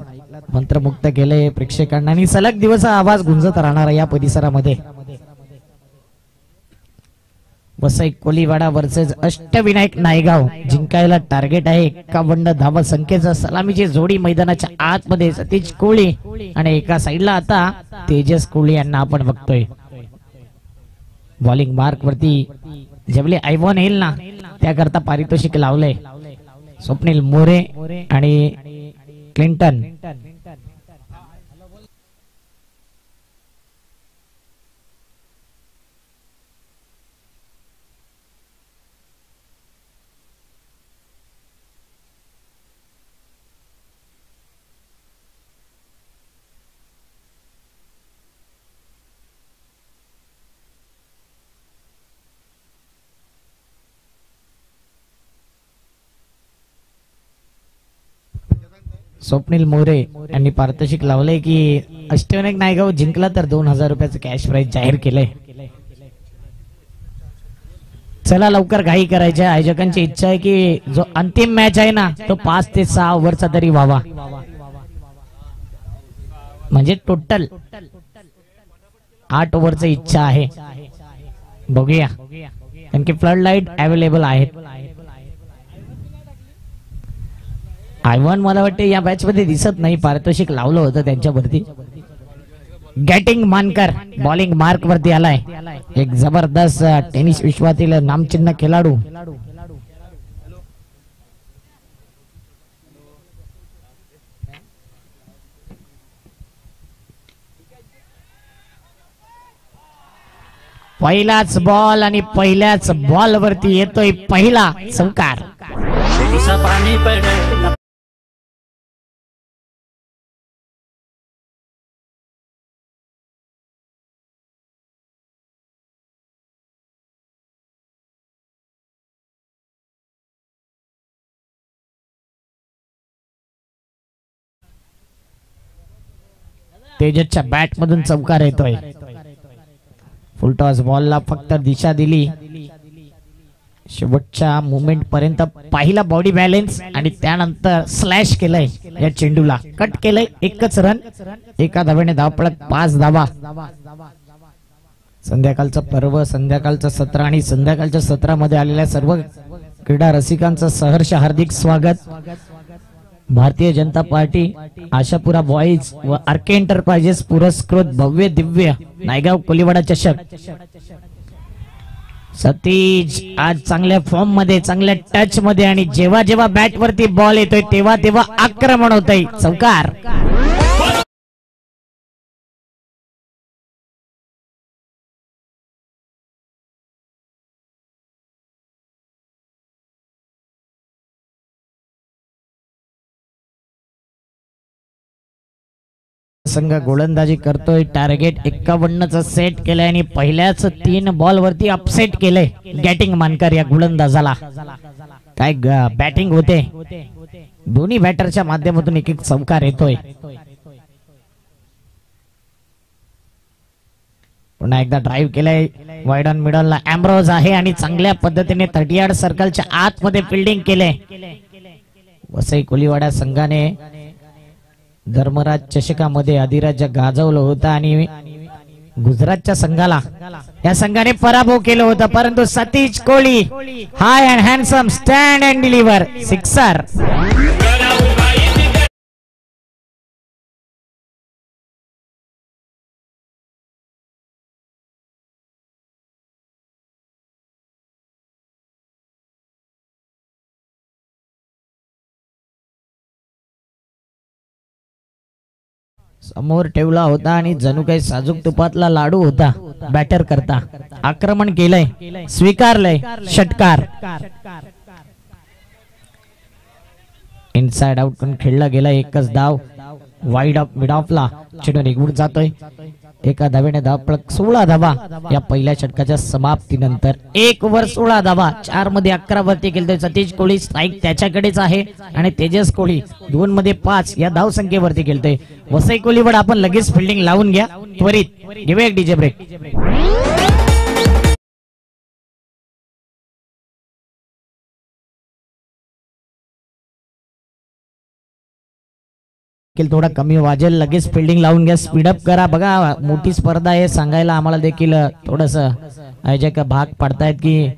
मंत्रमुक्त केले प्रेक्षकांना आणि सलग दिवस हा आवाज गुंजत राहणार या परिसरामध्ये. वसई कोळीवाडा वर्सेस अष्टविनायक नायगाव, जिंकायला टार्गेट आहे 51 धावा संख्येचा. सलामीची जोडी मैदानाच्या आतमध्ये सतीश कोळी आणि एका साइडला आता तेजस कोळी यांना आपण बघतोय. बॉलिंग मार्क वरती जेवले आयवॉन येईल ना त्याकरता पारितोषिक लावले स्वप्नील मोरे आणि क्लिंटन. स्वप्नील मोरे यांनी पारितोषिक लावले की अष्टविनायक नायगाव जिंकला तर 2000 रुपयाचं कॅश प्राइज जाहीर केलंय. चला लवकर घाई करायची. आयोजकांची इच्छा आहे की जो अंतिम मॅच आहे ना तो 5 ते 6 ओव्हरचा तरी व्हावा. म्हणजे टोटल 8 ओव्हरची इच्छा आहे. बघूया आणखी फ्लड लाईट अवेलेबल आहेत. आयवन मला वाटते या मॅच मध्ये दिसत नाही, पारितोषिक लावलं होतं त्यांच्यावरती. गॅटिंग मानकर बॉलिंग मार्क वरती आलाय. एक जबरदस्त टेनिस विश्वातील नामचिन्ह खेळाडू. पहिलाच बॉल आणि पहिल्याच बॉल वरती येतोय पहिला चौकार. तेजसच्या बॅट मधून चौकार येतोय. फुलटॉस बॉलला फक्त दिशा दिली. शेवटच्या मुवमेंट पर्यंत पहिला बॉडी बॅलन्स आणि त्यानंतर स्लॅश केलंय या चेंडूला. कट केलंय. एकच रन, एका धावेने धावपळत 5 धावा. संध्याकाळचं पर्व, संध्याकाळचं सत्र आणि संध्याकाळच्या सत्रामध्ये आलेल्या सर्व क्रीडा रसिकांचं सहर्ष हार्दिक स्वागत. भारतीय जनता पार्टी, आशापुरा बॉईज व आरके एंटरप्राइजेस पुरस्कृत भव्य दिव्य नायगाव कोलीवाडा चषक. सतीश आज चांगल्या फॉर्म मध्ये, चांगल्या टच मध्ये आणि जेव्हा जेव्हा बॅट वरती बॉल येतोय तेव्हा तेव्हा आक्रमण होतंय. चौकार. संघ गोलंदाजी करतोय. टार्गेट 51चं सेट केलंय आणि पहिल्याच 3 बॉल वरती अपसेट केलंय गॅटिंग मानकर या गोलंदाजाला. काय बॅटिंग होते. दोन्ही बॅटरच्या माध्यमातून एक एक चौकार येतोय. पुन्हा एकदा ड्राईव्ह केलंय. वाईड ऑन मिडलला एम्ब्रोज आहे आणि चांगल्या पद्धतीने 30 यार्ड सर्कलच्या आतमध्ये फिल्डिंग केले. वसई कोलीवाडा संघाने धर्मराज चषकामध्ये अधिराज्य गाजवलं होतं आणि गुजरातच्या संघाला या संघाने पराभव केलं होतं. परंतु Satish Kohli high and handsome stand and deliver sixer. समोर ठेवला होता आणि जणू काही साजूक तुपातला लाडू होता. बॅटर करता आक्रमण केलंय, स्वीकारलंय षटकार. इनसाइड आउट पण खेळला गेला. एकच धाव. वाईड ऑफ मिड ऑफला चेंडू निघून जातोय. एका धावेने धावपळक 16 धावा या पहिल्या षटकाच्या समाप्तीनंतर. 1 ओव्हर 16 धावा. 4 मध्ये 11 वरती केलतोय सतीश कोहली. स्ट्राईक त्याच्याकडेच आहे आणि तेजस कोहली 2 मध्ये 5 या धाव संख्येवरती केलतोय. वसई कोलीवाडा आपण लगेच फिल्डिंग लावून घ्या त्वरित. घेऊया एक डीजे ब्रेक. थोडा कमी वाजेल. लगेच फिल्डिंग लावून घ्या. स्पीडअप करा. बघा मोठी स्पर्धा आहे, सांगायला आम्हाला देखील थोडस आयोजक भाग पडतायत की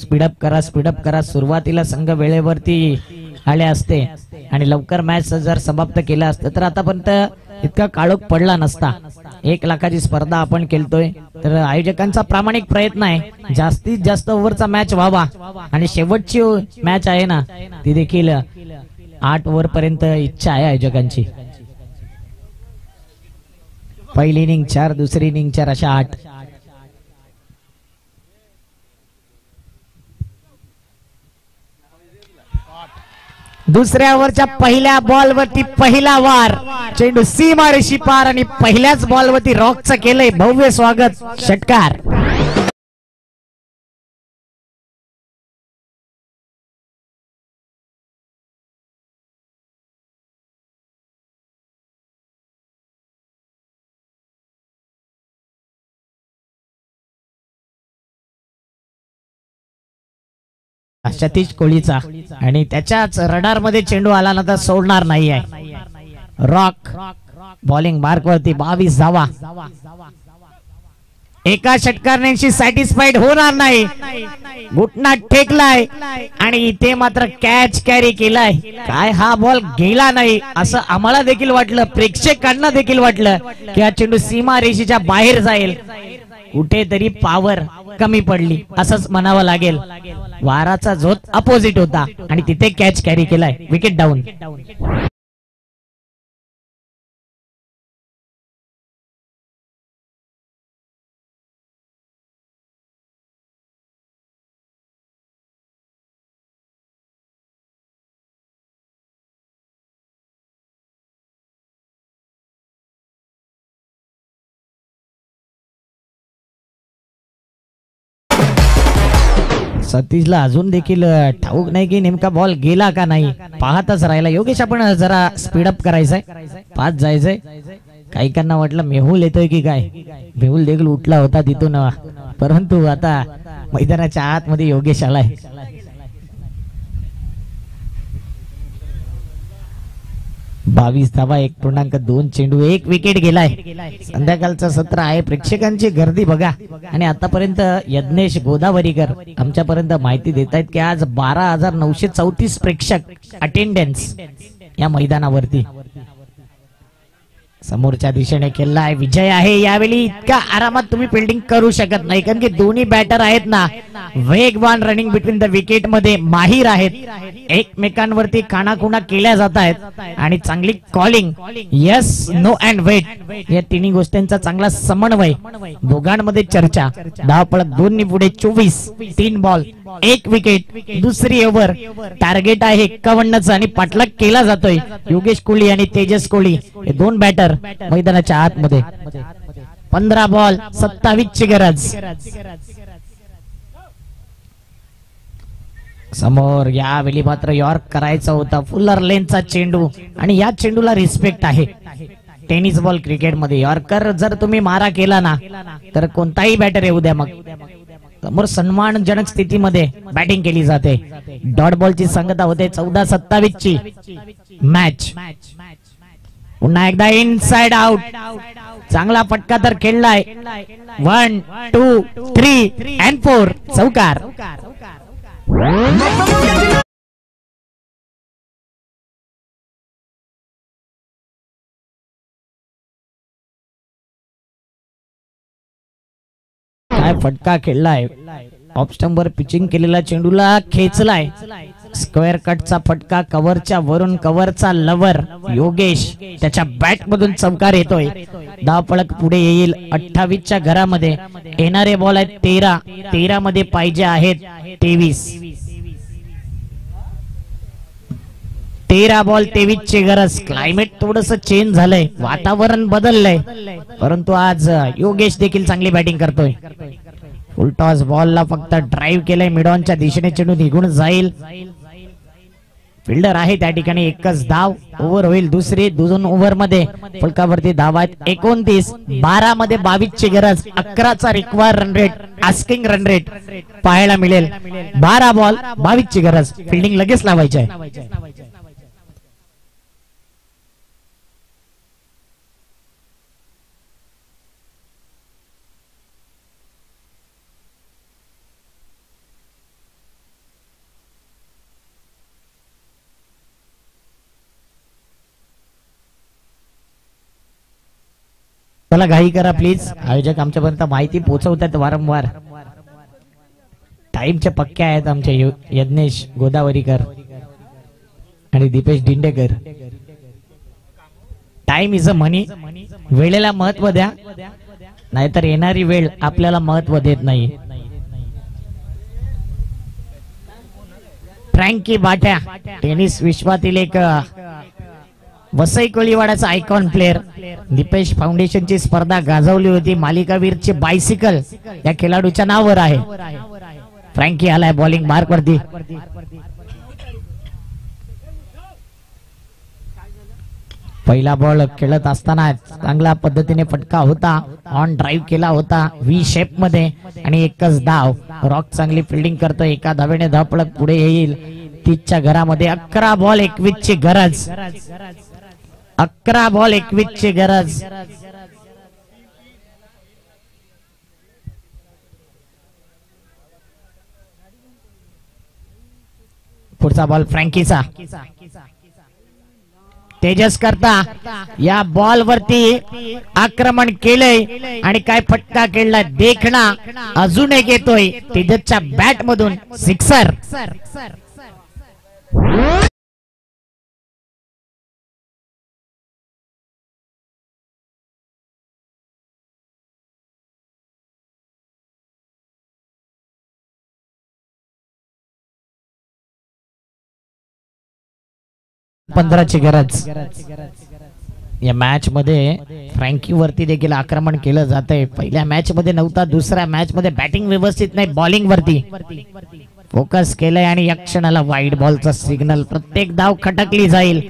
स्पीडअप करा, स्पीडअप करा. सुरुवातीला संघ वेळेवरती आले असते आणि लवकर मॅच जर समाप्त केला असतं तर आतापर्यंत इतका काळोख पडला नसता. 1 लाखाची स्पर्धा आपण खेळतोय तर आयोजकांचा प्रामाणिक प्रयत्न आहे जास्तीत जास्त ओव्हरचा मॅच व्हावा आणि शेवटची मॅच आहे ना ती देखील 8 ओव्हर पर्यंत इच्छा आहे आयोजकांची. पहिली इनिंग 4, दुसरी इनिंग 4 अशा 8. दुसऱ्या ओव्हरच्या पहिल्या बॉल वरती पहिला वार. चेंडू सीमारेषी पार आणि पहिल्याच बॉल वरती रॉकचं केलंय भव्य स्वागत. षटकार. सतीश कोहलीचा आणि त्याच्याच रडार मध्ये चेंडू आला ना तर सोडणार नाही आहे. रॉक बॉलिंग मार्क वरती 22 धावा. एका षटकारांशी सॅटिस्फाईड होणार नाही. घुटना टेकलाय आणि इथे मात्र कॅच कॅरी केलाय. काय हा बॉल गेला नाही असं आम्हाला देखील वाटलं, प्रेक्षकांना देखील वाटलं की हा चेंडू सीमा रेषेच्या बाहेर जाईल. कुठेतरी पॉवर कमी पडली असंच म्हणावं लागेल. वाराचा झोत अपोजिट होता आणि तिथे कॅच कॅरी केलाय. Wicket down. सतीशला अजून देखील ठाऊक नाही की नेमका बॉल गेला का नाही, पाहतच राहिला. योगेश आपण जरा स्पीडअप करायचंय, 5 जायचंय. काहीकांना वाटलं मेहुल येतोय की काय. मेहुल देखील उठला होता तिथून, परंतु आता मैदानाच्या आतमध्ये योगेश आलाय. बावीस धावा, 1.2 चेंडू, 1 विकेट गेलाय. संध्याकाळचं सत्र आहे, प्रेक्षकांची गर्दी बघा. आणि आतापर्यंत यज्ञेश गोदावरीकर आमच्यापर्यंत माहिती देत आहेत की आज 12,934 प्रेक्षक अटेंडन्स या मैदानावरती. समोरच्या दिशेने केलाय, विजय आहे. यावेळी इतका आरामात तुम्ही फिल्डिंग करू शकत नाही, कारण की दोन्ही बॅटर आहेत ना वेगवान, रनिंग बिटवीन द विकेट मध्ये माहीर आहेत. एकमेकांवरती खाणाखुणा केल्या जात आहेत आणि चांगली calling, yes no and wait या तिन्ही गोष्टींचा चांगला समन्वय. दोघांमध्ये चर्चा. धावपळक 2 पुढे 24, 3 बॉल 1 विकेट. दुसरी ओव्हर, टार्गेट आहे 51 आणि पाठलाग केला जातोय. योगेश कोहली आणि तेजस कोहली हे 2 बॅटर मैदानाच्या आतमध्ये. 15 बॉल 27 ची गरज. समोर यावेळी मात्र यॉर्क करायचा होता, फुलर लेनचा चेंडू आणि या चेंडूला रिस्पेक्ट आहे. टेनिस बॉल क्रिकेट मध्ये यॉर्कर जर तुम्ही मारा केला ना तर कोणताही बॅटर येऊ द्या, मग समोर सन्मानजनक स्थितीमध्ये बॅटिंग केली जाते. डॉट बॉलची संगता होते. 14-27 ची मॅच. पुन्हा एकदा इनसाइड आउट. चांगला फटका तर खेळलाय. 1, 2, 3 and 4 चौकार. काय फटका खेळलाय. ऑफ स्टंपवर पिचिंग केलेला चेंडूला खेचलाय. स्क्वेअर कटचा फटका, कव्हरच्या वरून कव्हरचा लवर योगेश त्याच्या बॅट मधून चौकार येतोय. धावपळक पुढे येईल 28 च्या घरामध्ये. येणारे बॉल आहेत 13 मध्ये पाहिजे आहेत 23. 13 बॉल 23 ची गरज. क्लायमेट थोडस चेंज झालंय, वातावरण बदललंय, परंतु आज योगेश देखील चांगली बॅटिंग करतोय. फुल टॉस बॉलला फक्त ड्राईव्ह केलंय. मिडॉनच्या दिशेने चेंडू निघून जाईल. फिल्डर आहे त्या ठिकाणी. एकच धाव. ओव्हर होईल दुसरी. 2 ओव्हर मध्ये फलकावरती धावा आहेत 29. 12 मध्ये 22 ची गरज. 11चा require run rate, asking run rate पाहायला मिळेल. 12 बॉल 22 ची गरज. फिल्डिंग लगेच लावायची आहे. चला घाई करा प्लीज. आयोजक आमच्यापर्यंत माहिती पोहोचवतात वारंवार. टाइमचे पक्के आहेत आमचे यज्ञेश गोदावरीकर आणि Dipesh Dindekar. Time is a money. वेळेला महत्व द्या, नाहीतर येणारी वेळ आपल्याला महत्व देत नाही. फ्रँकी बाट्या टेनिस विश्वातील एक वसई कोळीवाड्याचा आयकॉन प्लेअर. दीपेश फाउंडेशनची स्पर्धा गाजवली होती. मालिकावीरची बायसिकल या खेळाडूच्या नावावर आहे. फ्रँकी आलाय बॉलिंग मार्क वरती. पहिला बॉल खेळत असताना चांगल्या पद्धतीने फटका होता. ऑन ड्राईव्ह केला होता व्ही शेप मध्ये आणि एकच धाव. रॉक चांगली फिल्डिंग करतोय. एका धावेने धावपळक पुढे येईल 30 च्या घरामध्ये. 11 बॉल 21 ची गरज. 11 बॉल 21 ची गरज. पुढचा बॉल फ्रँकीचा. तेजस करता या बॉल वरती आक्रमण केलंय आणि काय फटका खेळला देखणा अजून एक येतोय तेजसच्या बॅट मधून. सिक्सर. पंधराची गरज. या मॅच मध्ये फ्रँकी वरती देखील आक्रमण केलं जातंय. पहिल्या मॅच मध्ये नव्हता, दुसऱ्या मॅच मध्ये बॅटिंग व्यवस्थित नाही, बॉलिंग वरती फोकस केलंय आणि या क्षणाला वाईड बॉलचा सिग्नल. प्रत्येक धाव खटकली जाईल.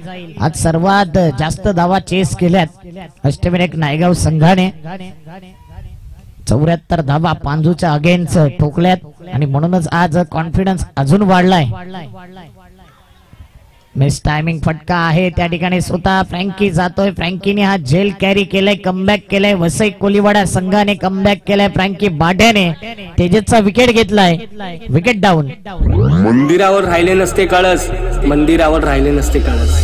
आज सर्वात जास्त धावा चेस केल्यात अष्टविनायक नायगाव संघाने. 74 धावा पांजूच्या अगेन्स्ट ठोकल्यात आणि म्हणूनच आज कॉन्फिडन्स अजून वाढलाय. मिस टायमिंग फटका आहे त्या ठिकाणी. स्वतः फ्रँकी जातोय. फ्रँकीने हा झेल कॅरी केलाय, कमबॅक केलाय. वसई कोलीवाडा संघाने कमबॅक केलाय. फ्रँकी बाढ्याने तेजसचा विकेट घेतलाय. Wicket down. मंदिरावर राहिले नसते कळस, मंदिरावर राहिले नसते कळस.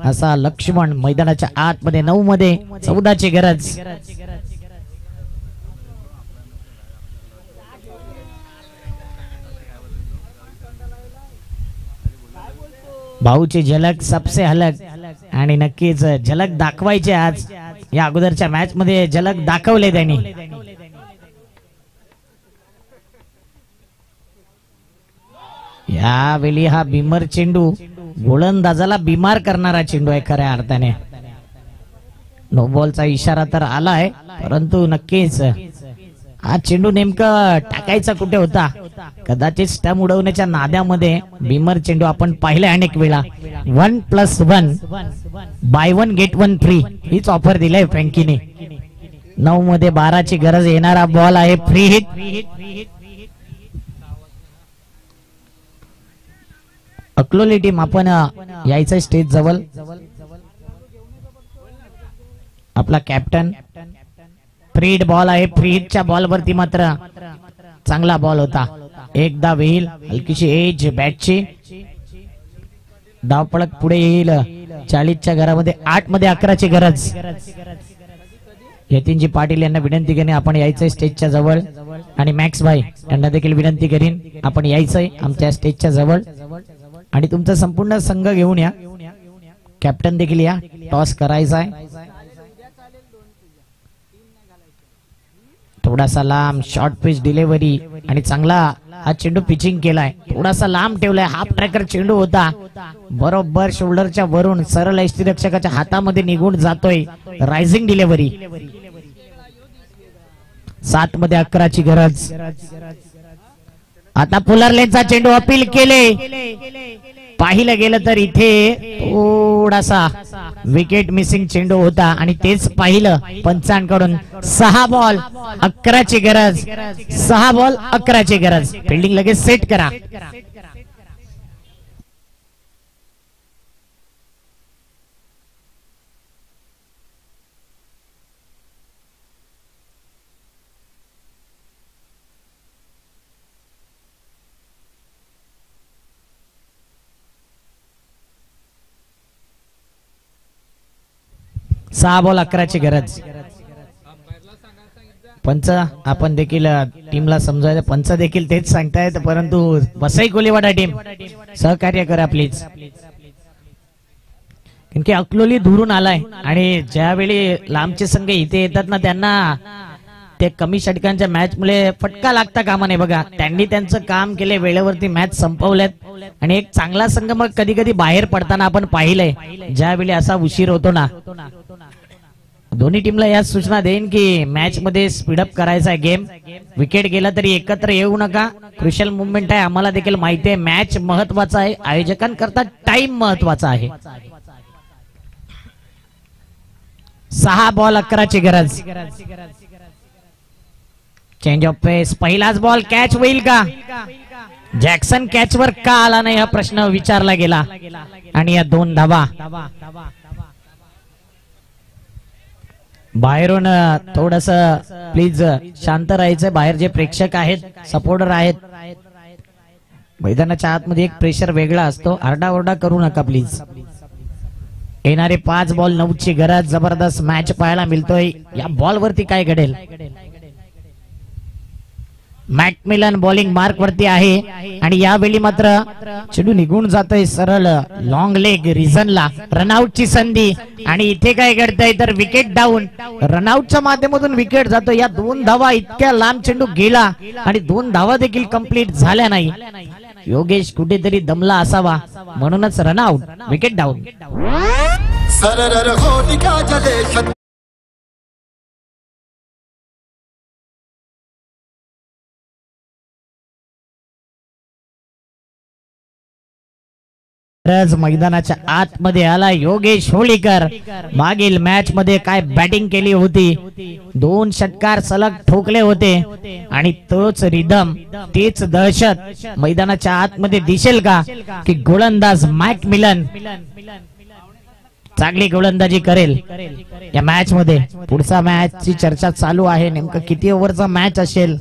असा लक्ष्मण मैदानाच्या आतमध्ये 9 मध्ये 14 ची गरज. भाऊची झलक सबसे हलक आणि नक्कीच झलक दाखवायची. आज या अगोदरच्या मॅच मध्ये झलक दाखवले त्यांनी. यावेळी हा बिमर चेंडू गोलंदाजाला बिमार करणारा चेंडू आहे खऱ्या अर्थाने. नो बॉलचा इशारा तर आलाय, परंतु नक्कीच हा चेंडू नेमका टाकायचा कुठे होता. कदाचित स्टंप उडवण्याच्या नाद्यामध्ये बिमर चेंडू आपण पाहिले अनेक वेळा. 1+1 बाय 1 गेट 1 फ्री हीच ऑफर दिलाय फ्रँकीने. 9 मध्ये 12 ची गरज. येणारा बॉल आहे फ्री हिट. अक्लोली टीम आपण यायचं स्टेज जवळ. आपला कॅप्टन. फ्री हिट बॉल आहे. फ्री हिटच्या बॉल वरती मात्र चांगला बॉल होता. एकदा वेईल हलकीशी एज बॅटची. धावपळक पुढे येईल. 40च्या घरामध्ये 8 मध्ये 11 ची गरज. यतीनजी पाटील यांना विनंती करणे आपण यायचंय स्टेजच्या जवळ आणि मॅक्स भाई यांना देखील विनंती करीन आपण यायचंय आमच्या स्टेजच्या जवळ आणि तुमचा संपूर्ण संघ घेऊन या. कॅप्टन देखील या. टॉस करायचा आहे. थोडासा लांब शॉर्ट पिच डिलिव्हरी आणि चांगला हा चेंडू पिचिंग केलाय. थोडासा लांब ठेवलाय. हाफ ट्रॅकर चेंडू होता. बरोबर शोल्डरच्या वरून सरळ यष्टीरक्षकाच्या हातामध्ये निघून जातोय. Rising delivery. 7 मध्ये 11 ची गरज. आता पुलर लेनचा चेंडू अपील केले. पाहिलं गेलं तर इथे थोडासा विकेट मिसिंग चेंडू होता आणि तेच पाहिलं पंचांकडून. 6 बॉल 11 ची गरज. 6 बॉल 11 ची गरज. फिल्डिंग लगेच सेट करा. सहा बॉल 11 ची गरज. पंच आपण देखील टीमला समजायचं. पंच देखील तेच सांगतायत, परंतु वसई कोलीवाडा टीम सहकार्य करा प्लीज. कारण की अकलोली दुरून आलाय आणि ज्यावेळी लांबचे संघ इथे येतात ना त्यांना ते कमी षटकांच्या मॅच मुळे फटका लागता कामा नये. बघा त्यांनी त्यांचं काम केले, वेळेवरती मॅच संपवल्यात आणि एक चांगला संघ मग कधी कधी बाहेर पडताना आपण पाहिलंय ज्यावेळी असा उशीर होतो ना. दोन्ही टीमला या सूचना देईन की मॅच मध्ये स्पीडअप करायचा आहे गेम. विकेट गेला तरी एकत्र येऊ नका. क्रुशियल मुवमेंट आहे, आम्हाला देखील माहिती आहे. मॅच महत्वाचा आहे, आयोजकांकरता टाइम महत्वाचा आहे. 6 बॉल 11 ची गरज. चेंज ऑफ पेस. पहिलाच बॉल कॅच होईल का? जॅक्सन कॅच वर का आला नाही हा प्रश्न विचारला गेला आणि या 2 धावा. बाहेरून थोडस प्लीज शांत राहायचं. बाहेर जे प्रेक्षक आहेत, सपोर्टर आहेत, मैदानाच्या आतमध्ये एक प्रेशर वेगळा असतो. आरडाओरडा करू नका प्लीज. येणारे 5 बॉल 9 ची गरज. जबरदस्त मॅच पाहायला मिळतोय. या बॉल वरती काय घडेल? मॅकमिलन बॉलिंग मार्क वरती आहे आणि यावेळी मात्र चेंडू निघून जातोय सरळ लॉंग लेग रिझनला. रनआउटची संधी आणि इथे काय घडतंय तर विकेट डाऊन. रनआउटच्या माध्यमातून विकेट जातो. या 2 धावा, इतक्या लांब चेंडू गेला आणि 2 धावा देखील कंप्लीट झाल्या नाही. योगेश कुठेतरी दमला असावा म्हणूनच रनआउट, विकेट डाऊन. मैदानाच्या आतमध्ये आला योगेश होळीकर. मागील मॅच मध्ये काय बॅटिंग केली होती. 2 षटकार सलग ठोकले होते आणि तोच रिदम, तीच दहशत मैदानाच्या आतमध्ये दिसेल का? की गोलंदाज मॅकमिलन चांगली गोलंदाजी करेल या मॅच मध्ये. पुढचा मॅच ची चर्चा चालू आहे. नेमकं किती ओव्हरचा मॅच असेल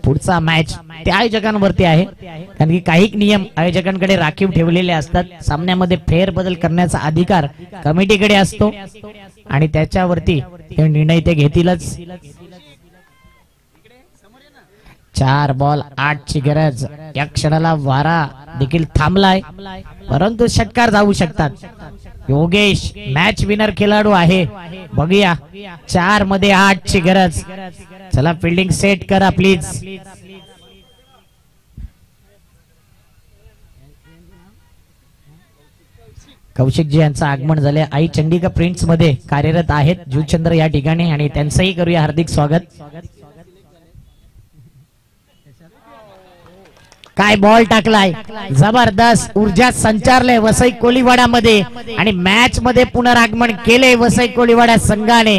पुढचा मॅच ते आयोजकांवरती आहे, कारण की काही नियम आयोजकांकडे राखीव ठेवलेले असतात. सामन्यामध्ये फेरबदल करण्याचा अधिकार कमिटीकडे असतो आणि त्याच्यावरती हे निर्णय ते घेतीलच. 4 बॉल 8 ची गरज. या क्षणाला वारा देखील थांबलाय, परंतु षटकार जाऊ शकतात. योगेश मॅच विनर खेळाडू आहे. बघूया 4 मध्ये 8 ची गरज. चला फिल्डिंग सेट करा प्लीज. कौशिकजी यांचं आगमन झाले. आई चंडिका प्रिंट्स मध्ये कार्यरत आहेत जुचंद्र या ठिकाणी आणि त्यांचंही करूया हार्दिक स्वागत. काय बॉल टाकलाय, जबरदस्त ऊर्जा संचारले वसई कोळीवाड्यामध्ये आणि मॅच मध्ये पुनरागमन केले वसई कोळीवाडा संघाने.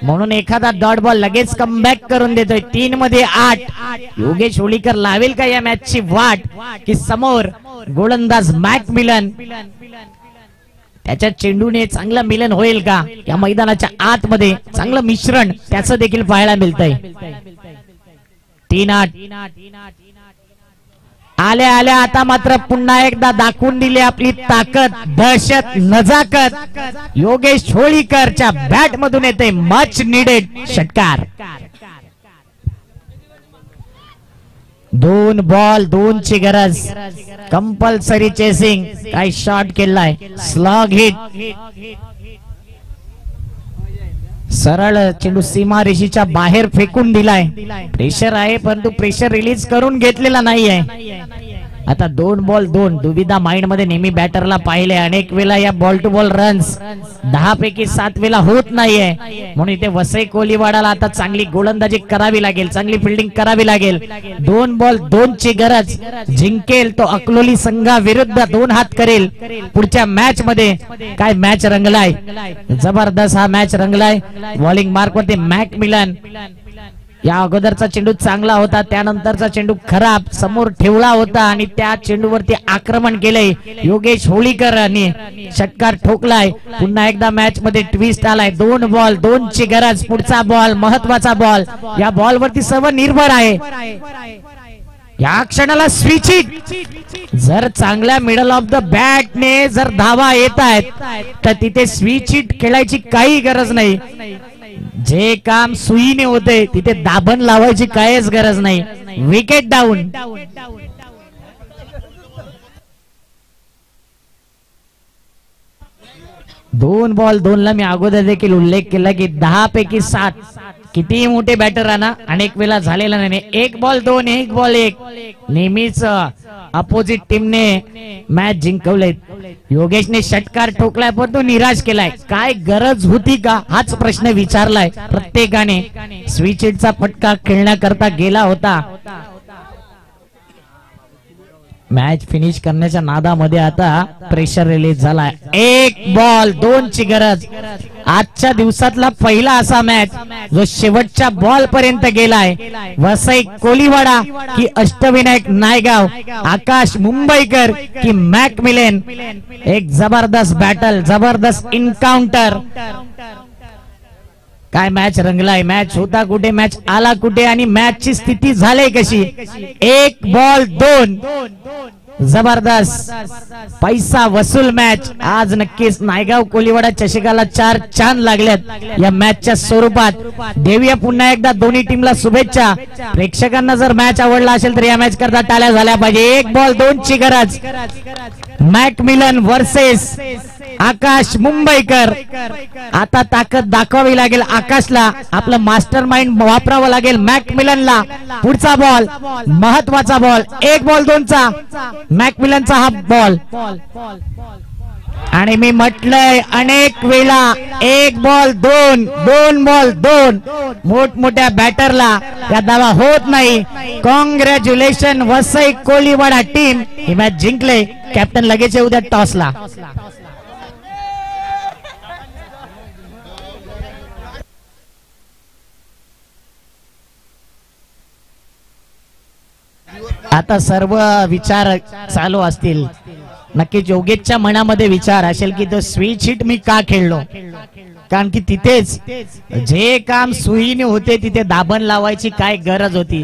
म्हणून एखादा डॉट बॉल लगेच कमबॅक करून देतोय. 3 मध्ये 8. योगेश होळीकर लावेल का या मॅच ची वाट, की समोर गोलंदाज मॅकमिलन त्याच्या चेंडूने चांगलं मिलन होईल का? या मैदानाच्या आतमध्ये चांगलं मिश्रण त्याचं देखील पाहायला मिळतंय. 3-8 आल्या आल्या आता मात्र पुन्हा एकदा दाखवून दिली आपली ताकद, दहशत, नजाकत. योगेश होळीकरच्या बॅट मधून येते मच निडेड षटकार. 2 बॉल 2 ची गरज. Compulsory chasing. काय शॉट केलाय, स्लॉग हिट. सरळ चेंडू सीमा रेषेच्या बाहेर फेकून दिलाय. प्रेशर आहे परंतु प्रेशर रिलीज करून घेतलेला नाहीये. आता 2 बॉल 2. दुविधा माइंड मध्ये नेहमी बॅटरला पाहिले. अनेक वेळा या बॉल टू बॉल रन्स 10 पैकी 7 वेळा होत नाहीये. म्हणून इथे वसई कोळीवाडाला आता चांगली गोलंदाजी करावी लागेल, चांगली फिल्डिंग करावी लागेल. 2 बॉल 2 ची गरज. जिंकेल तो अकलोली संघाविरुद्ध 2 हात करेल पुढच्या मॅच मध्ये. काय मॅच रंगलाय, जबरदस्त हा मॅच रंगलाय. बॉलिंग मार्क वरती मॅकमिलन. या अगोदरचा चेंडू चांगला होता, त्यानंतरचा चेंडू खराब समोर ठेवला होता आणि त्या चेंडूवरती आक्रमण केलंय योगेश होळीकरांनी. षटकार ठोकलाय. पुन्हा एकदा मॅच मध्ये ट्विस्ट आलाय. 2 बॉल 2 ची गरज. पुढचा बॉल महत्वाचा बॉल. या बॉल वरती सर्व निर्भर आहे. या क्षणाला स्विच हिट. जर चांगल्या मिडल ऑफ द बॅट ने जर धावा येत आहेत तर तिथे स्विच हिट खेळायची काही गरज नाही. जे काम सुईने होते तिथे दाबण लावायची काहीच गरज नाही. Wicket down. 2 बॉल 2 ला मी अगोदर देखील उल्लेख केला की 10 पैकी 7 किती मोठे बॅटर राहणार अनेक वेळा झालेला नाही. 1 बॉल 2 1 बॉल 1 नेहमीच अपोजिट टीमने मॅच जिंकवले. योगेशने षटकार ठोकलाय पण तो निराश केलाय. काय गरज होती का हाच प्रश्न विचारलाय प्रत्येकाने. स्विच हिटचा फटका खेळण्याकरता गेला होता. मॅच फिनिश करण्याच्या नादामध्ये आता प्रेशर रिलीज झालाय. 1 बॉल 2 ची गरज. आजच्या दिवसातला पहिला असा मॅच जो शेवटच्या बॉल पर्यंत गेलाय. वसई कोलीवाडा की अष्टविनायक नायगाव, आकाश मुंबईकर की मॅकमिलन. एक जबरदस्त बॅटल, जबरदस्त इन्काउंटर. काय मॅच रंगलाय. मॅच होता कुठे, मॅच आला कुठे आणि मॅच ची स्थिती झाली कशी. 1 बॉल 2 जबरदस्त पैसा वसूल मॅच. आज नक्कीच नायगाव कोलीवाडा चषकाला 4 चांद लागल्यात या मॅचच्या स्वरूपात. देऊया पुन्हा एकदा दोन्ही टीमला शुभेच्छा. प्रेक्षकांना जर मॅच आवडला असेल तर या मॅच करता टाळ्या झाल्या पाहिजे. 1 बॉल 2 ची गरज. मॅकमिलन वर्सेस आकाश मुंबईकर. आता ताकद दाखवावी लागेल आकाशला. आपलं मास्टर माइंड वापरावं लागेल मॅकमिलनला. पुढचा बॉल महत्वाचा बॉल. 1 बॉल 2 चा मॅकमिलनचा हा बॉल. आणि मी म्हटलंय अनेक वेळा 1 बॉल 2 2 बॉल 2 मोठमोठ्या बॅटरला या दावा होत नाही. कॉंग्रॅच्युलेशन वसई कोलीवाडा टीम, ही मॅच जिंकले. कॅप्टन लगेच येऊ द्या टॉसला. आता सर्व विचार चालू असतील. नक्कीच योगेशच्या मनामध्ये विचार असेल की तो स्विच हिट मी का खेळलो. कारण की तिथेच जे काम सुईने होते तिथे दाबण लावायची काय गरज होती.